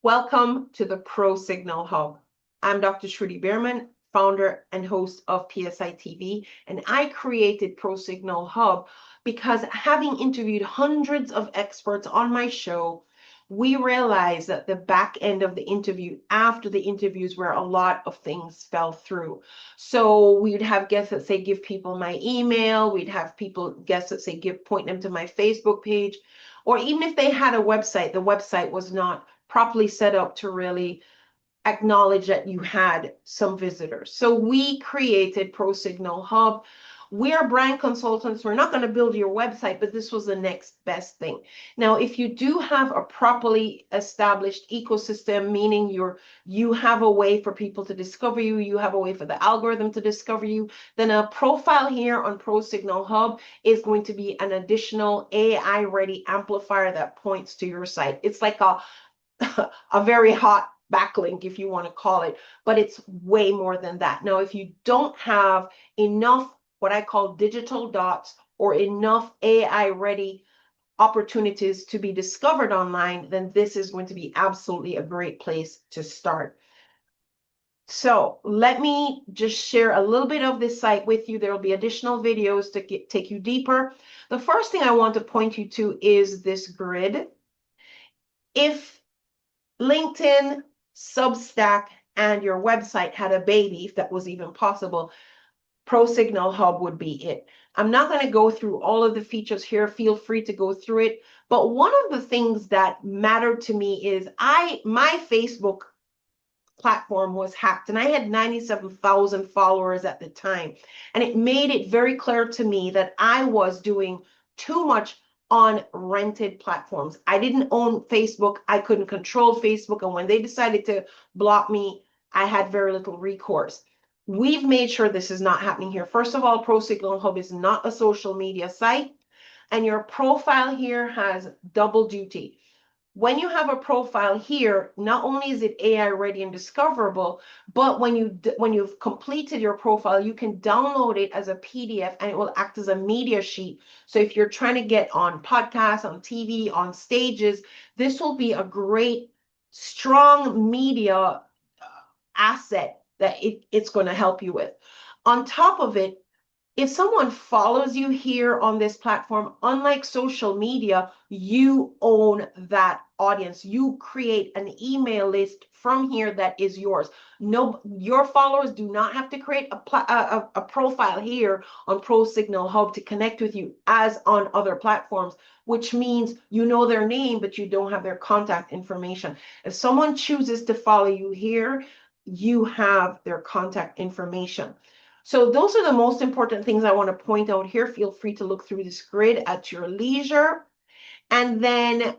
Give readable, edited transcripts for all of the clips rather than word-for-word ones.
Welcome to the ProSignal Hub. I'm Dr. Trudy Beerman, founder and host of PSI TV, and I created ProSignal Hub because having interviewed hundreds of experts on my show, we realized that the back end of the interview, after the interviews, where a lot of things fell through. So we'd have guests that say, give people my email. We'd have guests that say, point them to my Facebook page. Or even if they had a website, the website was not properly set up to really acknowledge that you had some visitors. So we created ProSignal Hub. We are brand consultants. We're not going to build your website, but this was the next best thing. Now, if you do have a properly established ecosystem, meaning you have a way for people to discover you, you have a way for the algorithm to discover you, then a profile here on ProSignal Hub is going to be an additional AI-ready amplifier that points to your site. It's like a very hot backlink, if you want to call it, but it's way more than that. Now, if you don't have enough what I call digital dots or enough AI ready opportunities to be discovered online, then this is going to be absolutely a great place to start. So let me just share a little bit of this site with you. There will be additional videos to take you deeper. The first thing I want to point you to is this grid. If LinkedIn, Substack, and your website had a baby, if that was even possible, ProSignal Hub would be it. I'm not going to go through all of the features here. Feel free to go through it. But one of the things that mattered to me is my Facebook platform was hacked, and I had 97,000 followers at the time. And it made it very clear to me that I was doing too much on rented platforms. I didn't own Facebook. I couldn't control Facebook. And when they decided to block me, I had very little recourse. We've made sure this is not happening here. First of all, ProSignal Hub is not a social media site, and your profile here has double duty. When you have a profile here, not only is it AI ready and discoverable, but when you've completed your profile, you can download it as a PDF and it will act as a media sheet. So if you're trying to get on podcasts, on TV, on stages, this will be a great, strong media asset that it's going to help you with. On top of it, if someone follows you here on this platform, unlike social media, you own that audience. You create an email list from here that is yours. No, your followers do not have to create a profile here on ProSignal Hub to connect with you as on other platforms, which means you know their name, but you don't have their contact information. If someone chooses to follow you here, you have their contact information. So those are the most important things I want to point out here. Feel free to look through this grid at your leisure. And then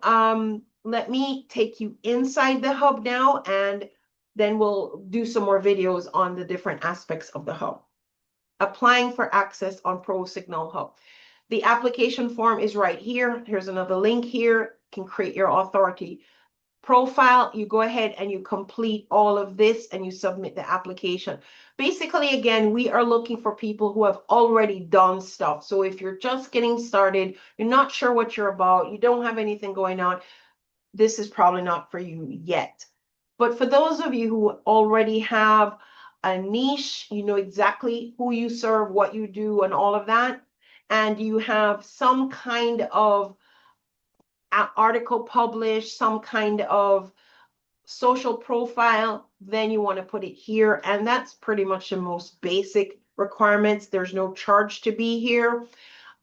let me take you inside the hub now, and then we'll do some more videos on the different aspects of the hub. Applying for access on ProSignal Hub. The application form is right here. Here's another link here. You can create your authority profile. You go ahead and you complete all of this and you submit the application. Basically, again, we are looking for people who have already done stuff. So if you're just getting started, you're not sure what you're about, you don't have anything going on, this is probably not for you yet. But for those of you who already have a niche, you know exactly who you serve, what you do, and all of that, and you have some kind of article published, some kind of social profile, then you want to put it here. And that's pretty much the most basic requirements. There's no charge to be here.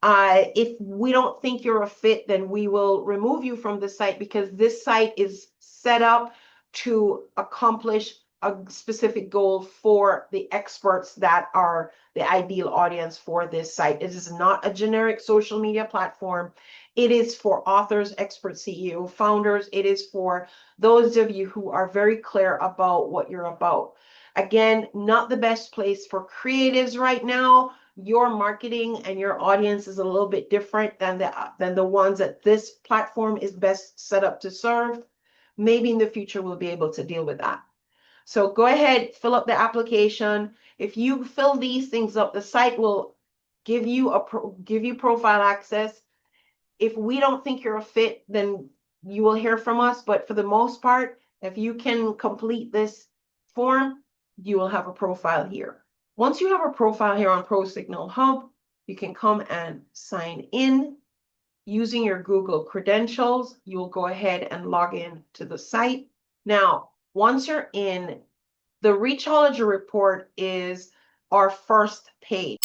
If we don't think you're a fit, then we will remove you from the site, because this site is set up to accomplish a specific goal for the experts that are the ideal audience for this site. It is not a generic social media platform. It is for authors, expert CEO, founders. It is for those of you who are very clear about what you're about. Again, not the best place for creatives right now. Your marketing and your audience is a little bit different than the ones that this platform is best set up to serve. Maybe in the future we'll be able to deal with that. So go ahead, fill up the application. If you fill these things up, the site will give you profile access. If we don't think you're a fit, then you will hear from us. But for the most part, If you can complete this form, you will have a profile here. Once you have a profile here on ProSignal Hub, you can come and sign in using your Google credentials. You will go ahead and log in to the site. Now, once you're in, the Reachology report is our first page.